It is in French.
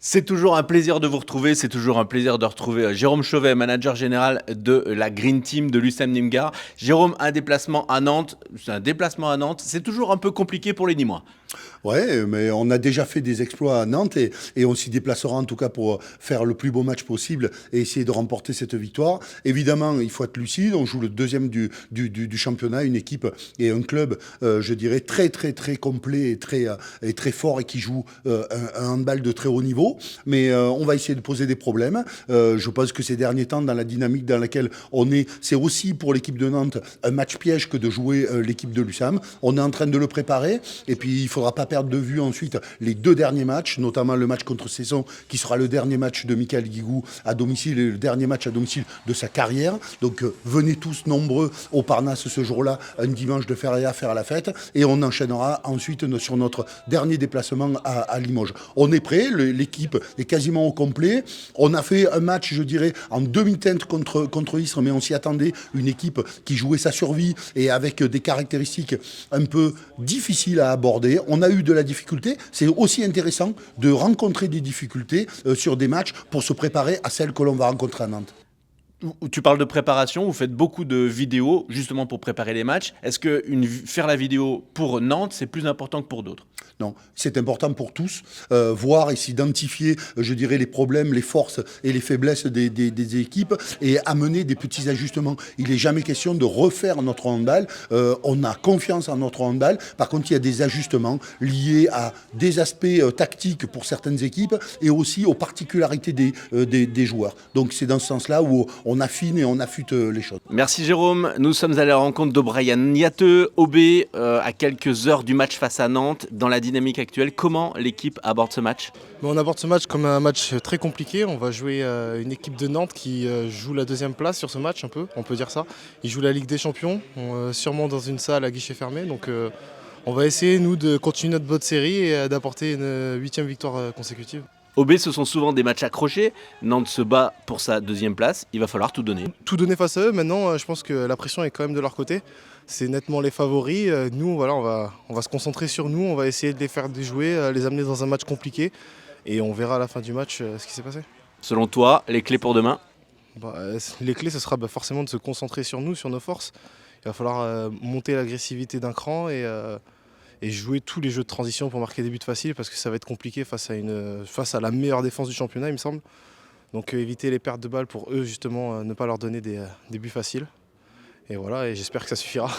C'est toujours un plaisir de vous retrouver, c'est toujours un plaisir de retrouver Jérôme Chauvet, manager général de la Green Team de l'USM Nîmes-Gard. Jérôme, un déplacement à Nantes, c'est toujours un peu compliqué pour les Nîmois. Ouais, mais on a déjà fait des exploits à Nantes et on s'y déplacera en tout cas pour faire le plus beau match possible et essayer de remporter cette victoire. Évidemment, il faut être lucide. On joue le deuxième du championnat, une équipe et un club, je dirais, très complet et très fort et qui joue un handball de très haut niveau. Mais on va essayer de poser des problèmes. Je pense que ces derniers temps, dans la dynamique dans laquelle on est, c'est aussi pour l'équipe de Nantes un match piège que de jouer l'équipe de l'USAM. On est en train de le préparer et puis il faudra pas perdre de vue ensuite les deux derniers matchs, notamment le match contre Cesson, qui sera le dernier match de Michael Guigou à domicile et le dernier match à domicile de sa carrière. Donc venez tous nombreux au Parnasse ce jour-là, un dimanche de feria, faire la fête, et on enchaînera ensuite sur notre dernier déplacement à Limoges. On est prêt, l'équipe est quasiment au complet. On a fait un match, je dirais, en demi-teinte contre Istres, mais on s'y attendait, une équipe qui jouait sa survie et avec des caractéristiques un peu difficiles à aborder. On a eu de la difficulté. C'est aussi intéressant de rencontrer des difficultés sur des matchs pour se préparer à celles que l'on va rencontrer à Nantes. Tu parles de préparation, vous faites beaucoup de vidéos justement pour préparer les matchs. Est-ce que faire la vidéo pour Nantes, c'est plus important que pour d'autres? Non, c'est important pour tous, voir et s'identifier, je dirais, les problèmes, les forces et les faiblesses des équipes et amener des petits ajustements. Il n'est jamais question de refaire notre handball. On a confiance en notre handball. Par contre, il y a des ajustements liés à des aspects tactiques pour certaines équipes et aussi aux particularités des joueurs. Donc c'est dans ce sens-là où on affine et on affûte les choses. Merci Jérôme. Nous sommes allés à la rencontre d'O'Brien Niateux, OB, à quelques heures du match face à Nantes. Dans la dynamique actuelle, comment l'équipe aborde ce match? On aborde ce match comme un match très compliqué. On va jouer une équipe de Nantes qui joue la deuxième place sur ce match, on peut dire ça. Ils jouent la Ligue des Champions, sûrement dans une salle à guichet fermé. Donc on va essayer, nous, de continuer notre bonne série et d'apporter une 8e victoire consécutive. OB, ce sont souvent des matchs accrochés. Nantes se bat pour sa deuxième place. Il va falloir tout donner. Tout donner face à eux. Maintenant, je pense que la pression est quand même de leur côté. C'est nettement les favoris. Nous, voilà, on va se concentrer sur nous. On va essayer de les faire déjouer, les amener dans un match compliqué. Et on verra à la fin du match ce qui s'est passé. Selon toi, les clés pour demain? Les clés, ce sera forcément de se concentrer sur nous, sur nos forces. Il va falloir monter l'agressivité d'un cran et jouer tous les jeux de transition pour marquer des buts faciles parce que ça va être compliqué face à la meilleure défense du championnat, il me semble. Donc éviter les pertes de balles pour eux, justement, ne pas leur donner des buts faciles. Et voilà, et j'espère que ça suffira.